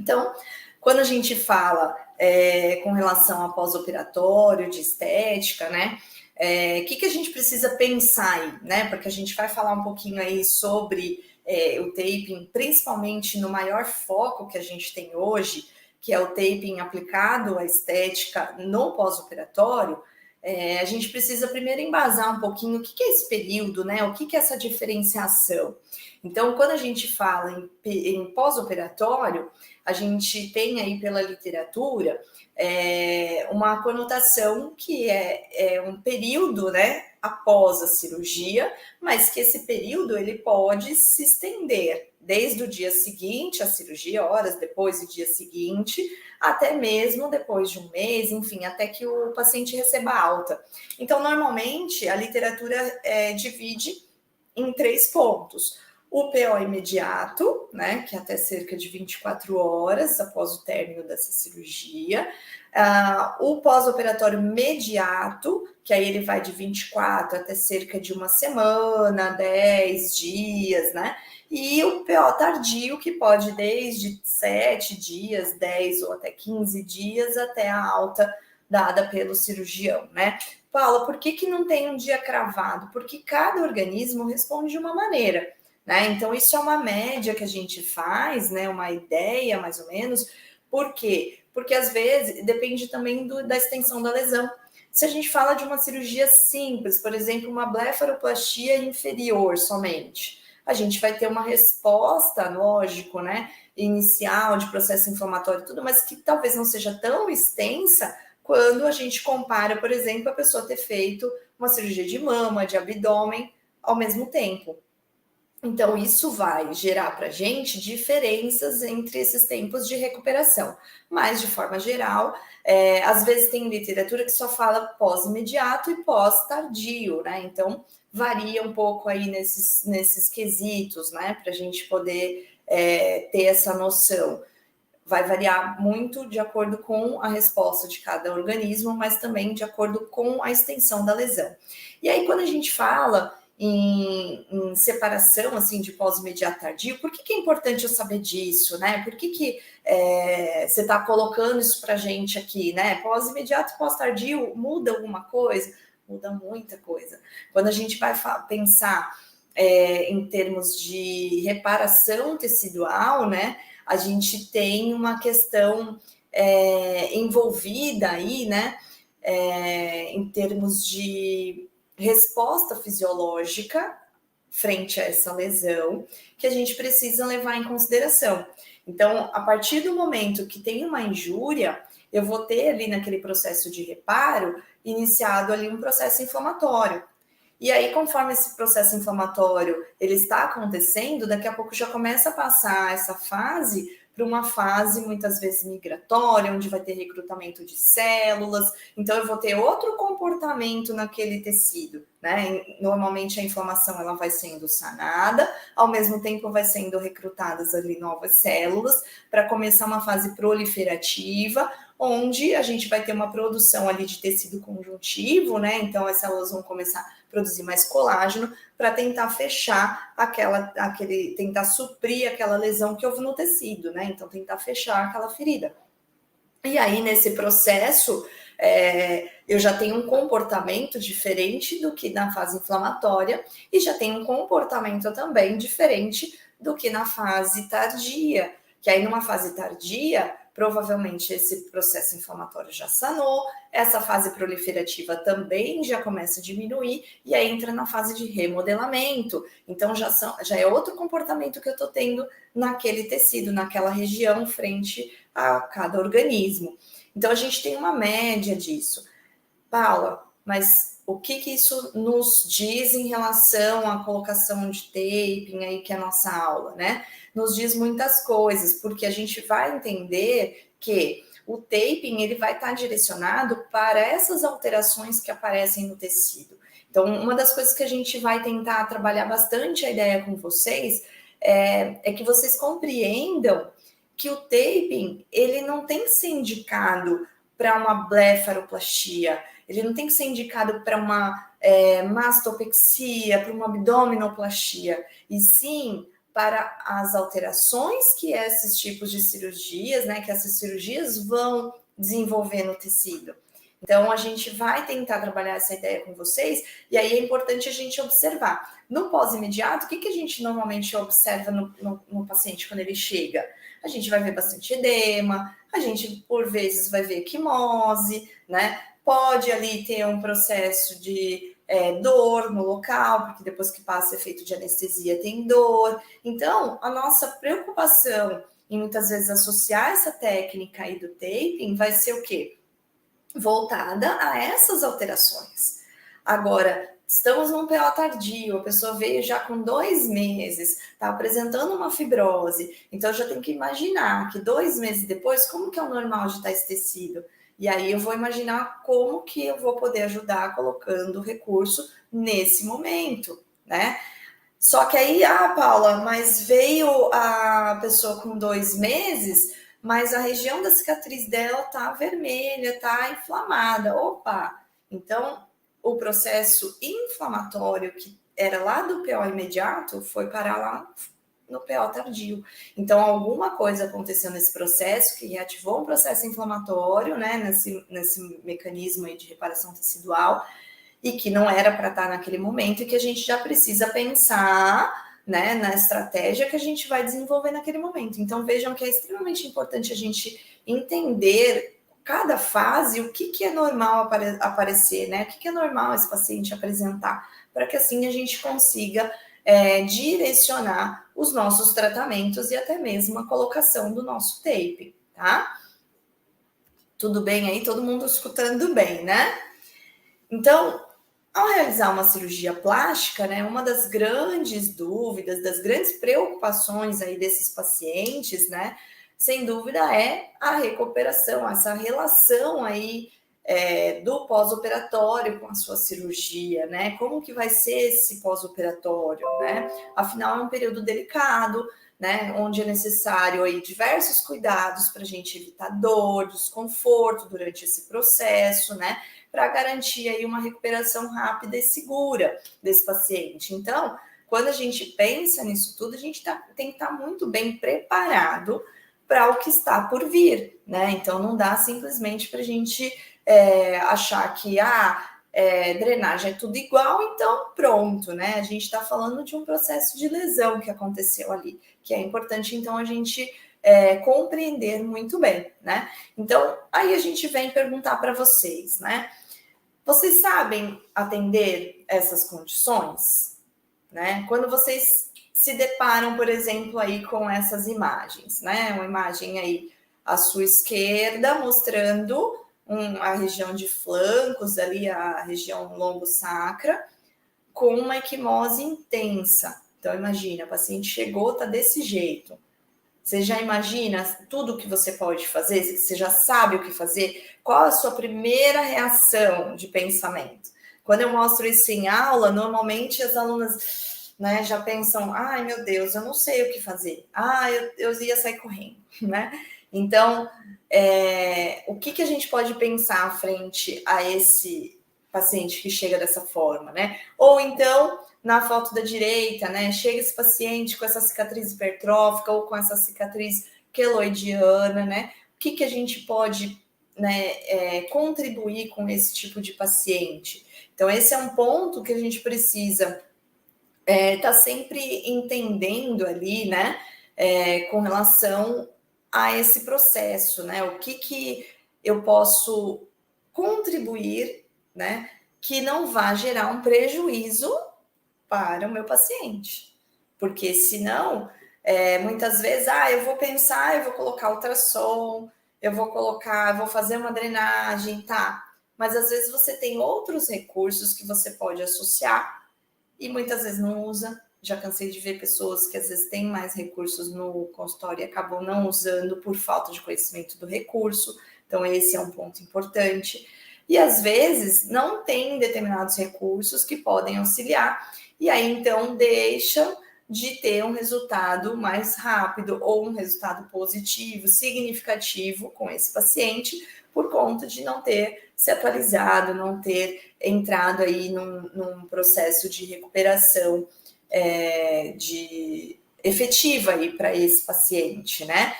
Então, quando a gente fala com relação a pós-operatório, de estética, né? O que a gente precisa pensar aí, né? Porque a gente vai falar um pouquinho aí sobre o taping, principalmente no maior foco que a gente tem hoje, que é o taping aplicado à estética no pós-operatório. A gente precisa primeiro embasar um pouquinho o que é esse período, né? O que é essa diferenciação. Então, quando a gente fala em pós-operatório, a gente tem aí pela literatura uma conotação que é um período, né, após a cirurgia, mas que esse período ele pode se estender desde o dia seguinte à cirurgia, horas depois do dia seguinte, até mesmo depois de um mês, enfim, até que o paciente receba alta. Então, normalmente, a literatura divide em 3 pontos. O PO imediato, né, que é até cerca de 24 horas após o término dessa cirurgia. O pós-operatório mediato, que aí ele vai de 24 até cerca de uma semana, 10 dias, né? E o PO tardio, que pode desde 7 dias, 10 ou até 15 dias, até a alta dada pelo cirurgião, né? Paula, por que não tem um dia cravado? Porque cada organismo responde de uma maneira, né? Então, isso é uma média que a gente faz, né? Uma ideia, mais ou menos. Por quê? Porque, às vezes, depende também da extensão da lesão. Se a gente fala de uma cirurgia simples, por exemplo, uma blefaroplastia inferior somente, a gente vai ter uma resposta, lógico, né? Inicial, de processo inflamatório e tudo, mas que talvez não seja tão extensa quando a gente compara, por exemplo, a pessoa ter feito uma cirurgia de mama, de abdômen, ao mesmo tempo. Então, isso vai gerar para a gente diferenças entre esses tempos de recuperação. Mas, de forma geral, às vezes tem literatura que só fala pós-imediato e pós-tardio, né? Então, varia um pouco aí nesses quesitos, né? Para a gente poder ter essa noção. Vai variar muito de acordo com a resposta de cada organismo, mas também de acordo com a extensão da lesão. E aí, quando a gente fala em separação assim de pós-imediato tardio, por que é importante eu saber disso, né? Por que você está colocando isso para a gente aqui, né? Pós-imediato, pós-tardio, muda alguma coisa? Muda muita coisa. Quando a gente vai pensar em termos de reparação tecidual, né? A gente tem uma questão envolvida aí, né? Em termos de resposta fisiológica frente a essa lesão, que a gente precisa levar em consideração. Então, a partir do momento que tem uma injúria, eu vou ter ali naquele processo de reparo, iniciado ali um processo inflamatório. E aí, conforme esse processo inflamatório ele está acontecendo, daqui a pouco já começa a passar essa fase para uma fase muitas vezes migratória, onde vai ter recrutamento de células, então eu vou ter outro comportamento naquele tecido, né? Normalmente a inflamação ela vai sendo sanada, ao mesmo tempo vai sendo recrutadas ali novas células para começar uma fase proliferativa, onde a gente vai ter uma produção ali de tecido conjuntivo, né? Então as células vão começar a produzir mais colágeno para tentar fechar tentar suprir aquela lesão que houve no tecido, né? Então tentar fechar aquela ferida. E aí nesse processo eu já tenho um comportamento diferente do que na fase inflamatória e já tenho um comportamento também diferente do que na fase tardia. Que aí numa fase tardia, provavelmente esse processo inflamatório já sanou, essa fase proliferativa também já começa a diminuir e aí entra na fase de remodelamento. Então já é outro comportamento que eu estou tendo naquele tecido, naquela região frente a cada organismo. Então a gente tem uma média disso. Paula, mas o que isso nos diz em relação à colocação de taping aí que é a nossa aula, né? Nos diz muitas coisas, porque a gente vai entender que o taping ele vai estar direcionado para essas alterações que aparecem no tecido. Então, uma das coisas que a gente vai tentar trabalhar bastante a ideia com vocês é que vocês compreendam que o taping ele não tem que ser indicado para uma blefaroplastia, ele não tem que ser indicado para uma mastopexia, para uma abdominoplastia, e sim para as alterações que esses tipos de cirurgias, né, que essas cirurgias vão desenvolver no tecido. Então, a gente vai tentar trabalhar essa ideia com vocês, e aí é importante a gente observar. No pós-imediato, o que a gente normalmente observa no paciente quando ele chega? A gente vai ver bastante edema, a gente, por vezes, vai ver quimose, né? Pode ali ter um processo de dor no local, porque depois que passa efeito de anestesia tem dor. Então, a nossa preocupação em muitas vezes associar essa técnica aí do taping vai ser o quê? Voltada a essas alterações. Agora, estamos num PO tardio, a pessoa veio já com 2 meses, está apresentando uma fibrose, então já tem que imaginar que 2 meses depois, como que é o normal de estar esse tecido? E aí eu vou imaginar como que eu vou poder ajudar colocando recurso nesse momento, né? Só que aí, Paula, mas veio a pessoa com 2 meses, mas a região da cicatriz dela tá vermelha, tá inflamada. Opa! Então, o processo inflamatório que era lá do PO imediato foi parar lá no PO tardio. Então, alguma coisa aconteceu nesse processo que reativou um processo inflamatório, né, nesse mecanismo aí de reparação tecidual, e que não era para estar naquele momento, e que a gente já precisa pensar, né, na estratégia que a gente vai desenvolver naquele momento. Então, vejam que é extremamente importante a gente entender cada fase, o que é normal aparecer, né? O que é normal esse paciente apresentar, para que assim a gente consiga direcionar os nossos tratamentos e até mesmo a colocação do nosso tape, tá? Tudo bem aí? Todo mundo escutando bem, né? Então, ao realizar uma cirurgia plástica, né, uma das grandes dúvidas, das grandes preocupações aí desses pacientes, né, sem dúvida é a recuperação, essa relação aí do pós-operatório com a sua cirurgia, né? Como que vai ser esse pós-operatório, né? Afinal, é um período delicado, né? Onde é necessário aí diversos cuidados para a gente evitar dor, desconforto durante esse processo, né? Para garantir aí uma recuperação rápida e segura desse paciente. Então, quando a gente pensa nisso tudo, a gente tem que estar muito bem preparado para o que está por vir, né? Então, não dá simplesmente para a gente achar que drenagem é tudo igual, então pronto, né? A gente está falando de um processo de lesão que aconteceu ali, que é importante, então, a gente compreender muito bem, né? Então, aí a gente vem perguntar para vocês, né? Vocês sabem atender essas condições, né? Quando vocês se deparam, por exemplo, aí com essas imagens, né? Uma imagem aí à sua esquerda mostrando a região de flancos, ali a região lombo-sacra, com uma equimose intensa. Então, imagina, a paciente chegou, tá desse jeito. Você já imagina tudo o que você pode fazer? Você já sabe o que fazer? Qual a sua primeira reação de pensamento? Quando eu mostro isso em aula, normalmente as alunas, né, já pensam, ai meu Deus, eu não sei o que fazer. Eu ia sair correndo, né? Então, o que a gente pode pensar frente a esse paciente que chega dessa forma, né? Ou então, na foto da direita, né? Chega esse paciente com essa cicatriz hipertrófica ou com essa cicatriz queloidiana, né? O que a gente pode, né, contribuir com esse tipo de paciente? Então, esse é um ponto que a gente precisa tá sempre entendendo ali, né? Com relação a esse processo, né? O que eu posso contribuir, né? Que não vá gerar um prejuízo para o meu paciente. Porque senão, muitas vezes, eu vou pensar, eu vou colocar ultrassom, eu vou fazer uma drenagem, tá? Mas às vezes você tem outros recursos que você pode associar e muitas vezes não usa. Já cansei de ver pessoas que às vezes têm mais recursos no consultório e acabam não usando por falta de conhecimento do recurso. Então, esse é um ponto importante. E às vezes não tem determinados recursos que podem auxiliar, e aí então deixam de ter um resultado mais rápido ou um resultado positivo, significativo com esse paciente, por conta de não ter se atualizado, não ter entrado aí num processo de recuperação efetiva aí para esse paciente, né?